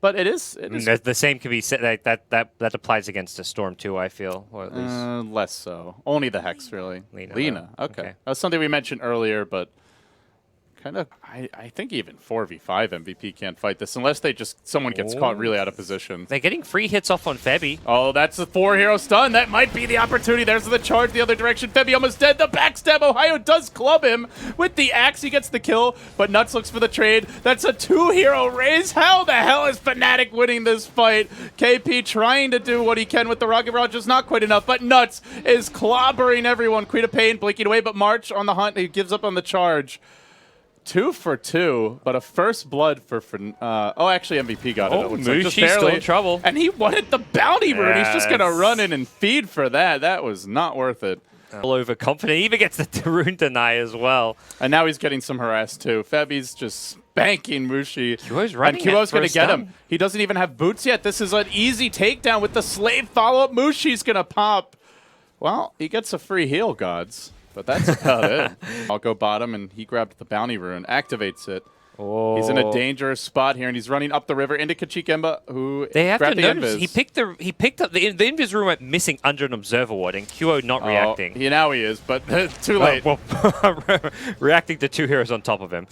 But it is. The same can be said that applies against a Storm too. I feel, or at least less so. Only the Hex, really. Lina. Okay. Okay. That's something we mentioned earlier, but kind of. I think even 4v5 MVP can't fight this unless someone gets caught really out of position. They're getting free hits off on Febby. Oh, that's the 4-hero stun. That might be the opportunity. There's the charge the other direction. Febby almost dead. The backstab. Ohio does club him with the axe. He gets the kill, but Nuts looks for the trade. That's a 2-hero raise. How the hell is Fnatic winning this fight? KP trying to do what he can with the Rocket Barrage, just not quite enough, but Nuts is clobbering everyone. Queen of Pain blinking away, but March on the hunt. He gives up on the charge. 2 for 2, but a first blood for actually MVP got it. Oh, Mushi's still in trouble. And he wanted the bounty rune. He's just going to run in and feed for that. That was not worth it. All overconfident. He even gets the rune deny as well. And now he's getting some harass too. Febby's just spanking Mushi. QO's running. And QO's going to get him. He doesn't even have boots yet. This is an easy takedown with the slave follow-up. Mushi's going to pop. Well, he gets a free heal, gods. But that's about it. I'll go bottom, and he grabbed the bounty rune, activates it. Oh. He's in a dangerous spot here, and he's running up the river into Kachikemba, who they have grabbed to the notice. invis. He picked up the invis rune went missing under an observer ward, and QO not reacting. Now he is, but too late. Well, reacting to 2 heroes on top of him.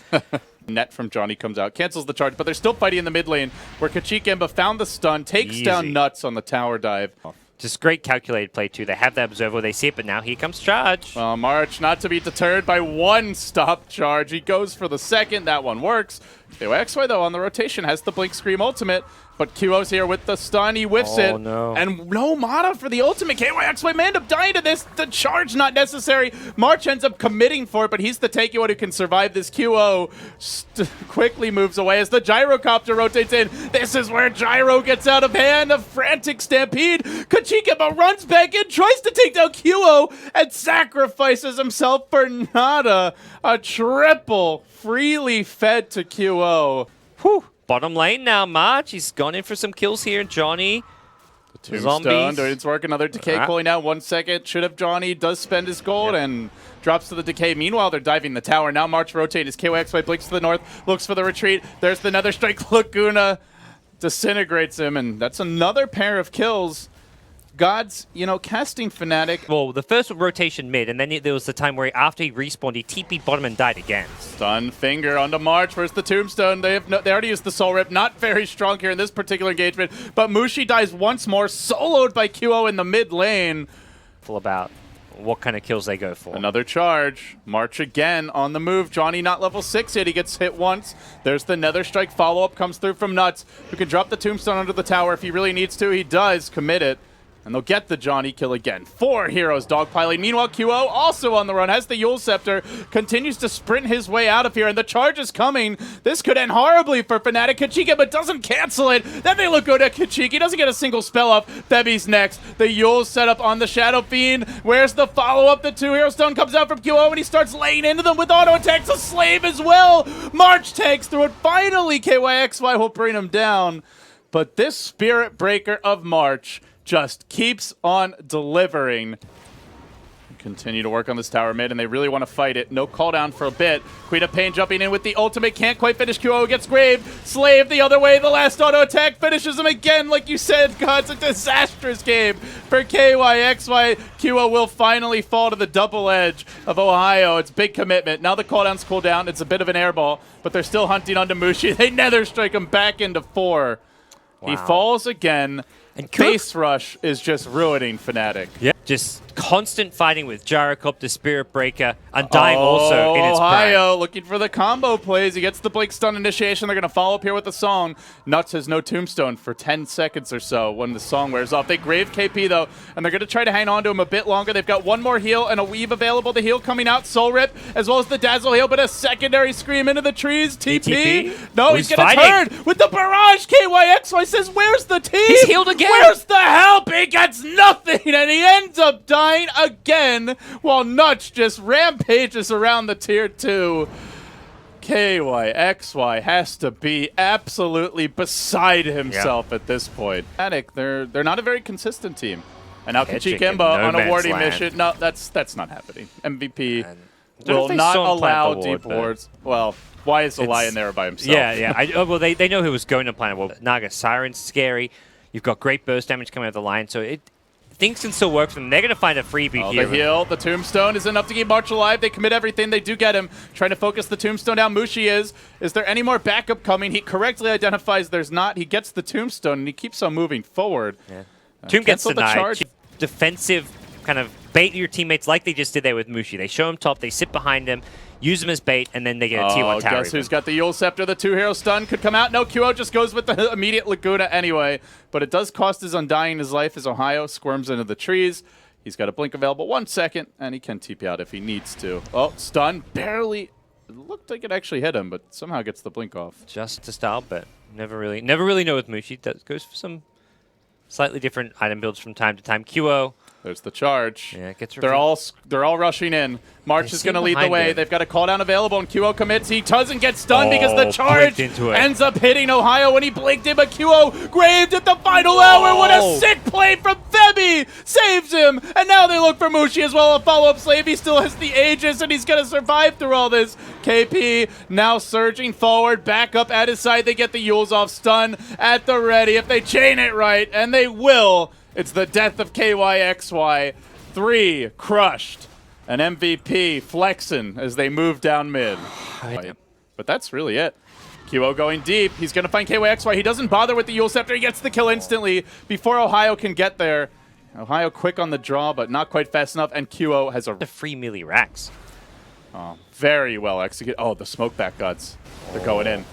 Net from Johnny comes out, cancels the charge, but they're still fighting in the mid lane, where Kachikemba found the stun, takes down Nuts on the tower dive. Just great calculated play, too. They have the observer, they see it, but now here comes charge. March not to be deterred by one stop charge. He goes for the second. That one works. KYXY, though, on the rotation, has the Blink Scream ultimate, but QO's here with the stun. He whiffs it. No. And no mana for the ultimate. KYXY may end up dying to this. The charge not necessary. March ends up committing for it, but he's the Takeo who can survive this. QO quickly moves away as the gyrocopter rotates in. This is where Gyro gets out of hand. A frantic stampede. Kachikemba runs back in, tries to take down QO, and sacrifices himself for nada. A triple freely fed to QO. Whew. Bottom lane now, March. He's gone in for some kills here. Johnny. The tombstone doing its work. Another decay calling out 1 second. Should have Johnny. Does spend his gold and drops to the decay. Meanwhile, they're diving the tower. Now March rotate as KYXY blinks to the north. Looks for the retreat. There's the Nether Strike. Laguna disintegrates him. And that's another pair of kills. Gods, casting Fnatic. Well, the first rotation mid, and then there was the time where after he respawned, he TP'd bottom and died again. Stun finger onto March. Where's the tombstone? They already used the soul rip. Not very strong here in this particular engagement, but Mushi dies once more, soloed by QO in the mid lane. Full about what kind of kills they go for. Another charge. March again on the move. Johnny not level 6 yet. He gets hit once. There's the Nether Strike follow-up. Comes through from Nuts, who can drop the tombstone under the tower if he really needs to. He does commit it. And they'll get the Johnny kill again. 4 heroes dogpiling. Meanwhile, QO also on the run, has the Yule Scepter, continues to sprint his way out of here, and the charge is coming. This could end horribly for Fnatic. Kachika, but doesn't cancel it. Then they look good at Kachika. He doesn't get a single spell off. Febby's next. The Yule set up on the Shadow Fiend. Where's the follow-up? The 2-hero stone comes out from QO, and he starts laying into them with auto attacks. A slave as well. March takes through it. Finally, KYXY will bring him down. But this Spirit Breaker of March just keeps on delivering. Continue to work on this tower mid, and they really want to fight it. No cooldown for a bit. Queen of Pain jumping in with the ultimate. Can't quite finish. QO gets graved. Slave the other way. The last auto attack finishes him again. Like you said, God, it's a disastrous game for KYXY. QO will finally fall to the double edge of Ohio. It's big commitment. Now the cooldowns cool down. It's a bit of an airball, but they're still hunting onto Mushi. They Nether Strike him back into 4. Wow. He falls again. And Base Rush is just ruining Fnatic. Yeah, just constant fighting with Gyrocopter, Spirit Breaker, Undying also in its prime. Ohio looking for the combo plays. He gets the Blink Stun initiation. They're going to follow up here with the song. Nuts has no tombstone for 10 seconds or so when the song wears off. They grave KP though, and they're going to try to hang on to him a bit longer. They've got one more heal and a weave available. The heal coming out, Soul Rip, as well as the Dazzle heal, but a secondary scream into the trees. TP? No, he's going to turn with the barrage. KYXY says, where's the team? He's healed again. Where's the help? He gets nothing, and he ends up dying again while Nuts just rampages around the tier 2. KYXY has to be absolutely beside himself at this point. Fnatic, they're not a very consistent team. And now Kachikemba on a warding mission. No, that's not happening. MVP will not allow deep wards. Well, Why is the Lion there by himself? Yeah. Well, they know who was going to planet. Well, Naga Siren's scary. You've got great burst damage coming out of the Lion, so things can still work for them. They're going to find a freebie here. The heal, the Tombstone is enough to keep March alive. They commit everything. They do get him. Trying to focus the Tombstone down. Mushi is. Is there any more backup coming? He correctly identifies there's not. He gets the Tombstone, and he keeps on moving forward. Yeah. Tomb gets denied. Charge. Defensive kind of bait your teammates like they just did there with Mushi. They show him top, they sit behind him, use him as bait, and then they get a T1 tower. Guess who's got the Yule Scepter? The 2-hero stun could come out. No, QO just goes with the immediate Laguna anyway, but it does cost his Undying his life as Ohio squirms into the trees. He's got a blink available 1 second, and he can TP out if he needs to. Oh, stun, barely. It looked like it actually hit him, but somehow gets the blink off. Just to style, but never really know with Mushi. That goes for some slightly different item builds from time to time. QO. There's the charge. Yeah, it gets they're all rushing in. March is going to lead the way. They've got a call down available, and QO commits. He doesn't get stunned because the charge ends up hitting Ohio when he blinked in, but QO graved at the final hour. What a sick play from Febby! Saves him, and now they look for Mushi as well. A follow-up slave. He still has the Aegis, and he's going to survive through all this. KP now surging forward, back up at his side. They get the Yules off, stun at the ready. If they chain it right, and they will, it's the death of KYXY. 3 crushed. An MVP flexing as they move down mid. But that's really it. QO going deep. He's going to find KYXY. He doesn't bother with the Yule Scepter. He gets the kill instantly before Ohio can get there. Ohio quick on the draw, but not quite fast enough. And QO has a free melee racks. Very well executed. Oh, the smoke back guts. They're going in.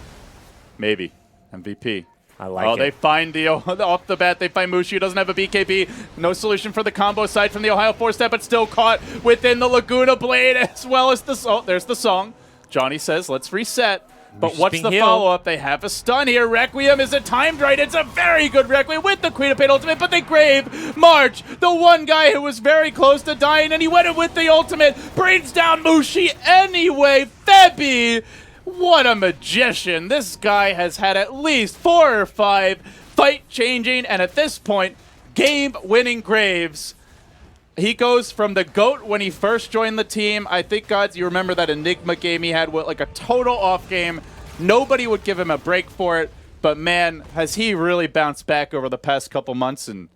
Maybe. MVP. I like it. They find the off the bat. They find Mushi, who doesn't have a BKB. No solution for the combo side from the Ohio 4-step, but still caught within the Laguna Blade as well as the song. There's the song. Johnny says, let's reset. But what's the follow-up? They have a stun here. Requiem, is it timed right? It's a very good Requiem with the Queen of Pain ultimate, but they grave March, the one guy who was very close to dying, and he went in with the ultimate. Brings down Mushi anyway. Febby, what a magician. This guy has had at least 4 or 5 fight-changing, and at this point, game-winning graves. He goes from the GOAT when he first joined the team. I think, Gods, you remember that Enigma game he had with like a total off game. Nobody would give him a break for it, but man, has he really bounced back over the past couple months, and